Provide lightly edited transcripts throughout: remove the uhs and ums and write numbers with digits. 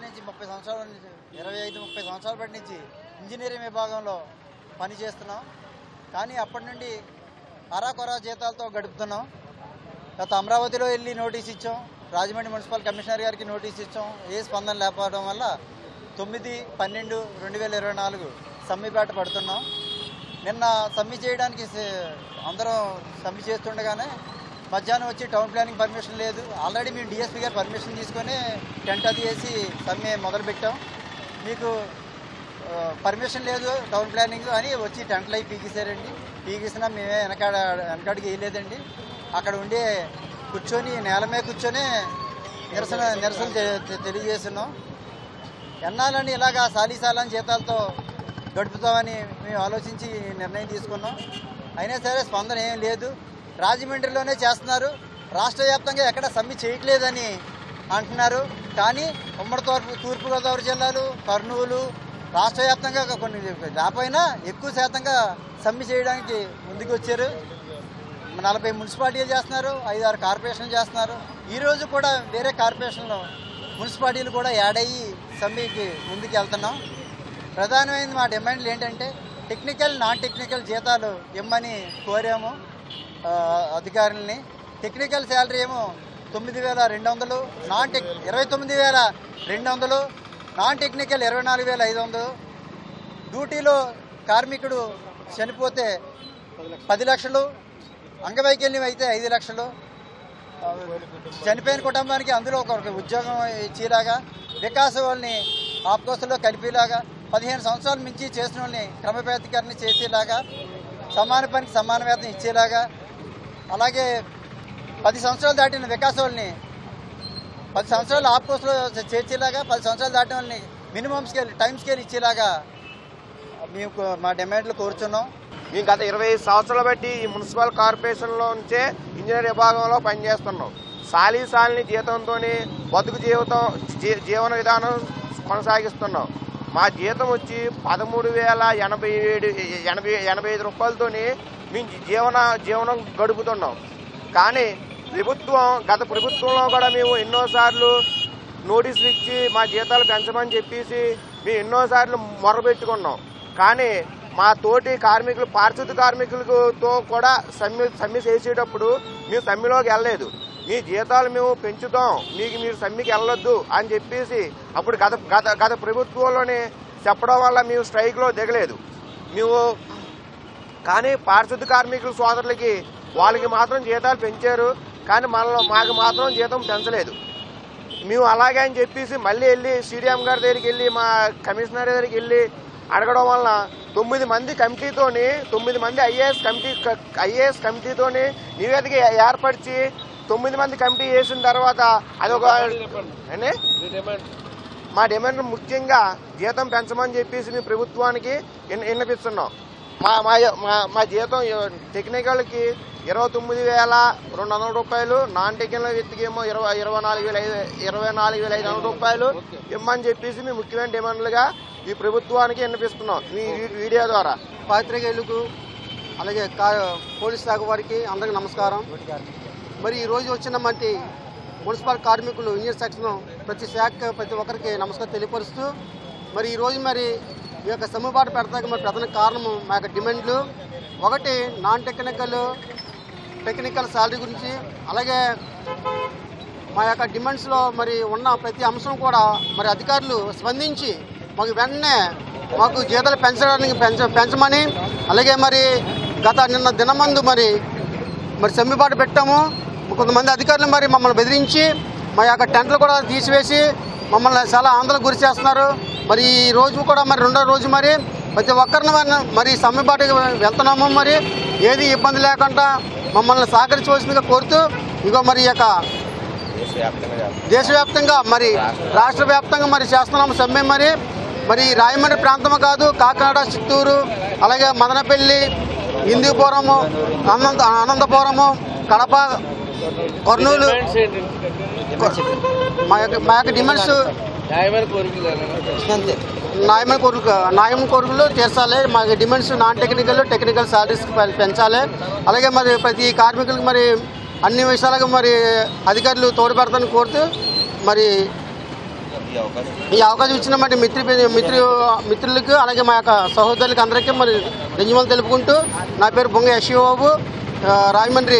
నుంచి 30 సంవత్సరాల నుంచి 25-30 సంవత్సరాల బట్టి నుంచి ఇంజనీరింగ్ విభాగంలో పనిచేస్తున్నాం. కానీ అప్పటి నుండి అరాకొరా జీతాలతో గడుపుతున్నాం. గత అమరావతిలో వెళ్ళి నోటీస్ ఇచ్చాం, రాజమండ్రి మున్సిపల్ కమిషనర్ గారికి నోటీస్ ఇచ్చాం. ఏ స్పందన లేకపోవడం వల్ల 9/12/2024 సమ్మెబాట పడుతున్నాం. నిన్న సమ్మె చేయడానికి అందరం సమ్మె చేస్తుండగానే మధ్యాహ్నం వచ్చి టౌన్ ప్లానింగ్ పర్మిషన్ లేదు. ఆల్రెడీ మేము డిఎస్పీ గారు పర్మిషన్ తీసుకొని టెంట్ అది వేసి సమ్మె మొదలుపెట్టాం. మీకు పర్మిషన్ లేదు టౌన్ ప్లానింగ్ అని వచ్చి టెంట్లు అవి పీకేశారండి. పీకేసినా మేమే వెనకాడికి వేయలేదండి. అక్కడ ఉండి కూర్చొని నేల మీద కూర్చొని నిరసన తెలియజేస్తున్నాం. ఎన్నాలని ఇలాగా సాలీసాలని జీతాలతో గడుపుతామని మేము ఆలోచించి నిర్ణయం తీసుకున్నాం. అయినా సరే స్పందన ఏం లేదు. రాజమండ్రిలోనే చేస్తున్నారు, రాష్ట్ర వ్యాప్తంగా ఎక్కడ సమ్మె చేయట్లేదని అంటున్నారు. కానీ ఉమ్మడి తూర్పుగోదావరి జిల్లాలు, కర్నూలు రాష్ట్ర వ్యాప్తంగా కొన్ని లేకపోయినా ఎక్కువ శాతంగా సమ్మె చేయడానికి ముందుకు వచ్చారు. 40 మున్సిపాలిటీలు చేస్తున్నారు, 5-6 కార్పొరేషన్లు చేస్తున్నారు. ఈరోజు కూడా వేరే కార్పొరేషన్లు మున్సిపాలిటీలు కూడా యాడ్ అయ్యి సమ్మెకి ముందుకు వెళ్తున్నాం. ప్రధానమైన మా డిమాండ్లు ఏంటంటే టెక్నికల్, నాన్ టెక్నికల్ జీతాలు ఇమ్మని కోరాము అధికారులని. టెక్నికల్ శాలరీ ఏమో 9,200, 29,200, నాన్ టెక్నికల్ 24,500. డ్యూటీలో కార్మికుడు చనిపోతే 10 లక్షలు, అంగవైకల్యం అయితే 5 లక్షలు. చనిపోయిన కుటుంబానికి అందులో ఒక ఉద్యోగం ఇచ్చేలాగా, వికాస వాళ్ళని ఆప్కోసలో కలిపేలాగా, 15 సంవత్సరాలు మించి చేసిన వాళ్ళని క్రమబద్ధీకరణ చేసేలాగా, సమాన పనికి సమాన వేతనం ఇచ్చేలాగా, అలాగే 10 సంవత్సరాలు దాటిన వికాస వాళ్ళని 10 సంవత్సరాలు ఆప్కోసలో చేర్చేలాగా, 10 సంవత్సరాలు దాటిన వాళ్ళని మినిమం స్కేల్, టైం స్కేల్ ఇచ్చేలాగా మేము మా డిమాండ్లు కోరుచున్నాం. మేము గత 25 సంవత్సరాలు బట్టి ఈ మున్సిపల్ కార్పొరేషన్లో నుంచే ఇంజనీర్ విభాగంలో పనిచేస్తున్నాం. సాలీసాలని జీతంతో బతుకు జీవన విధానం కొనసాగిస్తున్నాం. మా జీతం వచ్చి 13,087 రూపాయలతో మేము జీవనం గడుపుతున్నాం. కానీ గత ప్రభుత్వంలో కూడా మేము ఎన్నోసార్లు నోటీసులు ఇచ్చి మా జీతాలు పెంచమని చెప్పేసి మేము ఎన్నోసార్లు మొరబెట్టుకున్నాం. కానీ మా తోటి కార్మికులు, పారిశుద్ధ కార్మికులతో కూడా సమ్మె చేసేటప్పుడు మేము సమ్మెలోకి వెళ్ళలేదు. మీ జీతాలు మేము పెంచుతాం, మీరు సమ్మెకి వెళ్ళొద్దు అని చెప్పేసి అప్పుడు గత ప్రభుత్వంలోనే చెప్పడం వల్ల మేము స్ట్రైక్లో దిగలేదు మేము. కానీ పారిశుద్ధ కార్మికుల సోదరులకి వాళ్ళకి మాత్రం జీతాలు పెంచారు, కానీ మాకు మాత్రం జీతం పెంచలేదు. మేము అలాగే అని చెప్పేసి మళ్ళీ వెళ్ళి సీడీఎం గారి దగ్గరికి వెళ్ళి, మా కమిషనర్ దగ్గరికి వెళ్ళి అడగడం వల్ల 9 మంది కమిటీతోని, 9 మంది ఐఏఎస్ కమిటీతోని నివేదిక ఏర్పరిచి 9 మంది కమిటీ చేసిన తర్వాత అదొక మా డిమాండ్ ముఖ్యంగా జీతం పెంచమని చెప్పేసి మేము ప్రభుత్వానికి విన్నపిస్తున్నాం. మా జీతం టెక్నికల్కి 29,200 రూపాయలు, నాన్ టెక్నికల్ వ్యక్తికి ఏమో 24,500 రూపాయలు ఇమ్మని చెప్పేసి మేము ముఖ్యమైన డిమాండ్లుగా ఈ ప్రభుత్వానికి విన్నపిస్తున్నాం ఈ వీడియో ద్వారా. పాత్రికేయులకు అలాగే పోలీస్ శాఖ వారికి అందరికీ నమస్కారం. మరి ఈరోజు వచ్చిన మంచి మున్సిపల్ కార్మికులు ఇంజనీర్ సెక్షన్ ప్రతి ఒక్కరికి నమస్కారం తెలియపరుస్తూ, మరి ఈరోజు మరి ఈ యొక్క సమ్మెబాటు పెడతాక మరి ప్రధాన కారణం మా యొక్క డిమాండ్లు. ఒకటి నాన్ టెక్నికల్ శాలరీ గురించి, అలాగే మా యొక్క డిమాండ్స్లో మరి ఉన్న ప్రతి అంశం కూడా మరి అధికారులు స్పందించి మాకు వెంటనే జీతాలు పెంచమని, అలాగే మరి నిన్న దినమందు మరి సమ్మెబాటు పెట్టాము. కొంతమంది అధికారులు మరి మమ్మల్ని బెదిరించి మా యొక్క టెంట్లు కూడా తీసివేసి మమ్మల్ని చాలా ఆందోళనకు గురి చేస్తున్నారు. మరి ఈ రోజు కూడా మరి రెండో రోజు మరి ప్రతి ఒక్కరిని మరి సమ్మెబాటుకి వెళ్తున్నాము. మరి ఏది ఇబ్బంది లేకుండా మమ్మల్ని సహకరించవలసిందిగా కోరుతూ, ఇగో మరి యొక్క దేశవ్యాప్తంగా మరి రాష్ట్ర వ్యాప్తంగా మరి చేస్తున్నాము సమ్మె. మరి రాయమండ్రి ప్రాంతం కాదు, కాకినాడ, చిత్తూరు, అలాగే మదనపల్లి, హిందూపురము, అనంతపురము, కడప, కర్నూలు మా యొక్క డిమాండ్స్ న్యాయం కోరికలు తీర్చాలి. మా డిమాండ్స్ నాన్ టెక్నికల్ శాలరీస్ పెంచాలి. అలాగే మరి ప్రతి కార్మికులకు మరి అన్ని విషయాలుగా మరి అధికారులు తోడ్పడతానని కోరుతూ మరి ఈ అవకాశం ఇచ్చినటువంటి మిత్రులకు అలాగే మా యొక్క సహోదరులకు అందరికీ మరి ధన్యవాదాలు తెలుపుకుంటూ నా పేరు బొంగ యశ్వబాబు, రాజమండ్రి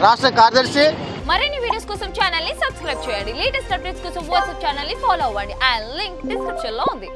రాష్ట్ర కార్యదర్శి. మరిన్ని వీడియోస్ కోసం ఛానల్ ని సబ్స్క్రైబ్ చేయండి. లేటెస్ట్ అప్డేట్స్ కోసం వాట్సాప్ ఛానల్ ని ఫాలో అవ్వండి. ఆ లింక్ డిస్క్రిప్షన్ లో ఉంది.